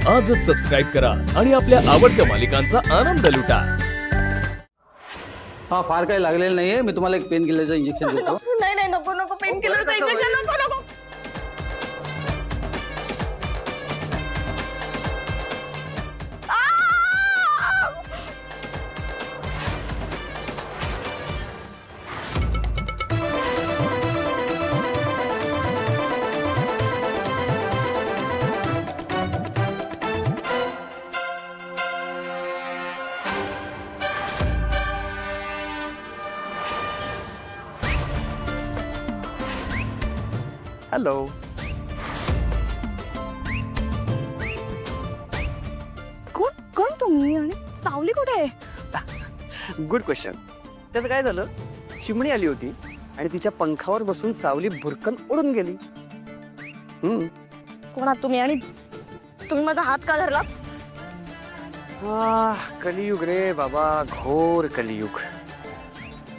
आजच सबस्क्राईब करा आणि आपल्या आवडत्या मालिकांचा आनंद लुटा। हा फार काही लागलेलं नाहीये, मी तुम्हाला एक पेन किलरचं इंजेक्शन देतो। नाही नाही नको नको पेन किलरचं इंजेक्शन नको नको। हॅलो। कोण कोण तुम्ही आणि सावली कुठे आहे? Good question. त्याचं काय झालं, चिमणी आली होती आणि तिच्या पंखावर बसून सावली भुरकन उडून गेली। कोण आहात तुम्ही आणि तुम्ही माझा हात का धरला? कलियुग रे बाबा, घोर कलियुग।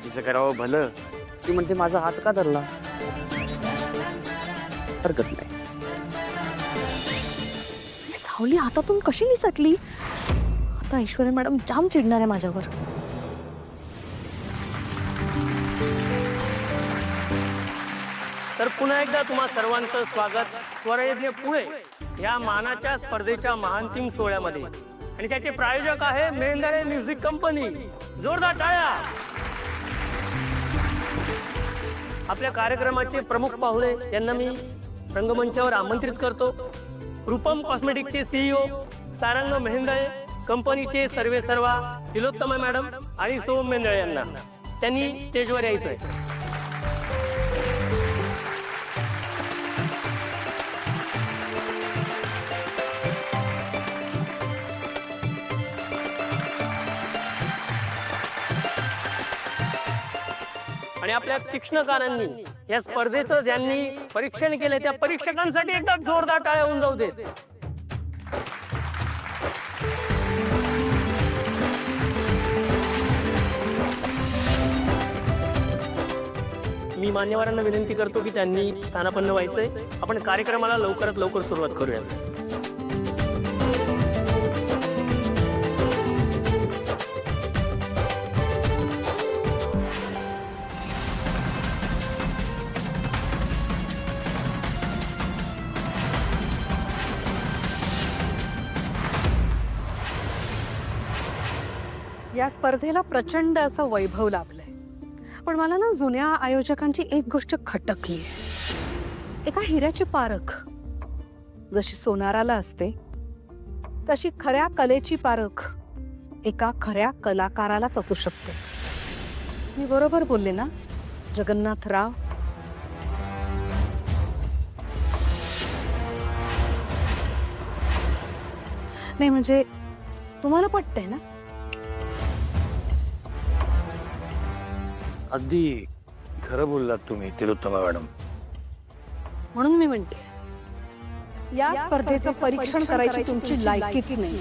तिचं करावं भलं, ती म्हणते माझा हात का धरला। हरकत नाही। सावली हातातून कशी निसटली? आता ऐश्वर्या मॅडम जाम चिडणार आहे माझ्यावर। तर पुन्हा एकदा तुम्हा सर्वांचं स्वागत स्वरयज्ञ पुणे या मानाच्या स्पर्धेच्या महांतिम सोहळ्यामध्ये। आणि त्याचे प्रायोजक आहे मेहंदळे म्युझिक कंपनी। जोरदार टाळ्या। आपल्या कार्यक्रमाचे प्रमुख पाहुणे यांना मी रंगमंचावर आमंत्रित करतो। रूपम कॉस्मेटिकचे सीईओ सारंग मेहंदळे, कंपनीचे सर्वेसर्वा तिलोत्तमा मॅडम आणि सोम मेहंदळे यांना त्यांनी स्टेजवर यायचं आहे। आणि आपल्या तीक्ष्णकारांनी या स्पर्धेचं ज्यांनी परीक्षण केले त्या परीक्षकांसाठी एकदा जोरदार टाळ्या होऊन जाऊ देत। मी मान्यवरांना विनंती करतो की त्यांनी स्थानापन्न व्हायचंय। आपण कार्यक्रमाला लवकरात लवकर सुरुवात करूया। या स्पर्धेला प्रचंड असं वैभव लाभलंय, पण मला ना जुन्या आयोजकांची एक गोष्ट खटकली आहे। एका हिऱ्याची पारख जशी सोनाराला असते, तशी खऱ्या कलेची पारख एका खऱ्या कलाकारालाच असू शकते। मी बरोबर बोलले ना जगन्नाथराव? नाही म्हणजे तुम्हाला पटतंय ना? अगदी खरं बोललात तुम्ही तिलोत्तमा मॅडम। म्हणून मी म्हणते या स्पर्धेचं परीक्षण करायची तुमची लायकीच नाही।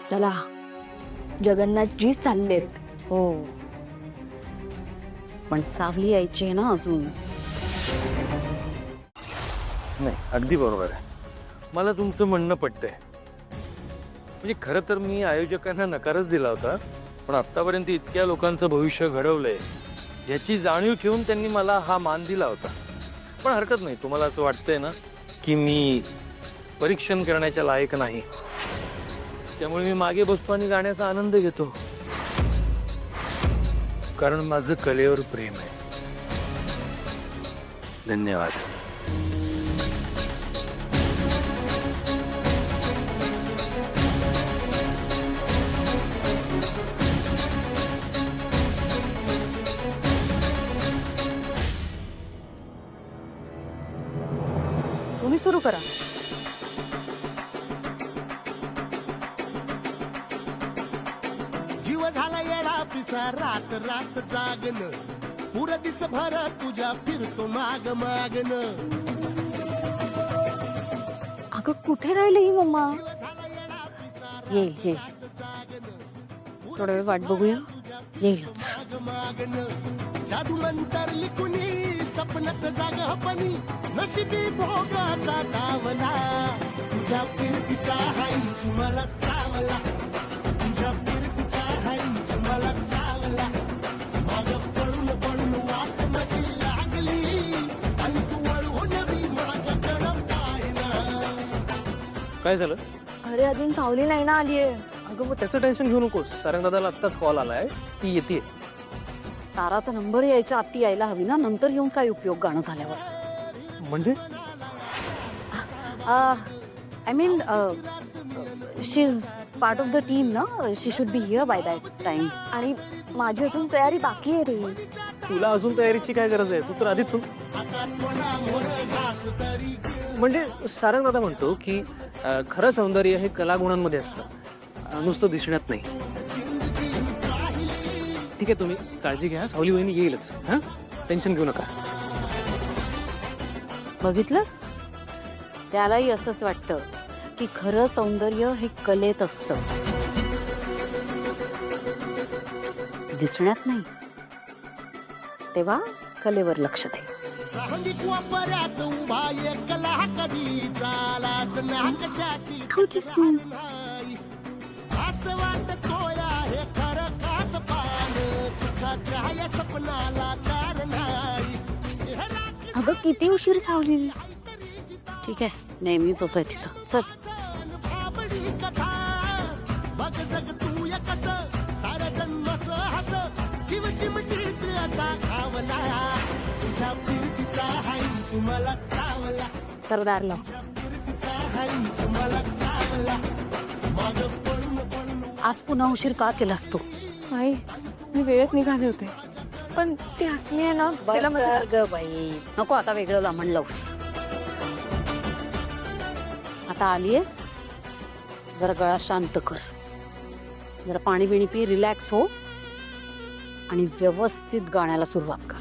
चला जगन्नाथजी चाललेत हो, पण सावली यायची आहे ना अजून। नाही अगदी बरोबर आहे, मला तुमचं म्हणणं पटतंय। म्हणजे खरं तर मी आयोजकांना नकारच दिला होता, पण आतापर्यंत इतक्या लोकांचं भविष्य घडवलंय याची जाणीव ठेवून त्यांनी मला हा मान दिला होता। पण हरकत नाही, तुम्हाला असं वाटतंय ना की मी परीक्षण करण्याच्या लायक नाही, त्यामुळे मी मागे बसतो आणि गाण्याचा आनंद घेतो, कारण माझं कलेवर प्रेम आहे। धन्यवाद। तुम्ही सुरू करा। जीव झाला येडा पिसा रात रात जागन, पुर दिस भर तुझ्या फिरतो माग मागन। अगं कुठे राहिली ही मम्मा? येईल येईल, थोडा वेळ वाट बघूया, येईलच. जादू मंतरली कुणी सपनात जाग हपनी नशिबी भोगाचा डावला तुझ्या फिरतीचा हाई तुम्हाला चावला तुझ्या फिरतीचा हाई तुम्हाला चावला माग पळून पळून वाट माझी लागली आणि तू वळून मी माझ्याकडं पाहिला. काय झालं? अरे अजून सावली नाही ना आलीये. अगं मग त्याचं टेन्शन घेऊ नकोस. सारंग दादाला आत्ताच कॉल आलाय, ती येते. ताराचा नंबर यायच्या आधी यायला हवी ना, नंतर येऊन काय उपयोग गाणं झाल्यावर. म्हणजे I mean she is part of the team ना, she should be here by that time. आणि माझी अजून तयारी बाकी आहे रे. तुला अजून तयारीची काय गरज आहे? तू तर आधीच म्हणजे सारंग दादा म्हणतो की खरं सौंदर्य हे कलागुणांमध्ये असतं, नुसतं दिसण्यात नाही. ठीक आहे, तुम्ही काळजी घ्या, सावली वहिनी येईलच. हां, टेन्शन घेऊ नका. बघितलंस, त्यालाही असंच वाटतं की खरं सौंदर्य हे कलेत असतं, दिसण्यात नाही. तेव्हा कलेवर लक्ष दे. सांगित वापरात उभा एकला कधी चालाच ना कशाची नाही असं वाटतोय हे खरं काच पान सुखाच्या या सपनाला कार नाही. अगं किती उशीर सावली. ठीक आहे, नेहमीच असं आहे तिचं. चल. भाबडी कथा बघ जग तू या कस साऱ्या जन्माचं हस जीव चिमटीत असा खावला तुझ्या फिरतीचा हाई तुम्हाला चावला तर दार लाव. फिरतीचा हाई तुम्हाला चावला माग पळून पळून आज पुन्हा उशीर का केलास तू? आई, मी वेळेत निघाले होते, पण ती हसमी आहे ना, त्याला बरं ग बाई, नको आता वेगळं लांबण लावूस. आता आलीयस, जरा गळा शांत कर, जरा पाणी बिणी पी, रिलॅक्स हो आणि व्यवस्थित गाण्याला सुरुवात कर.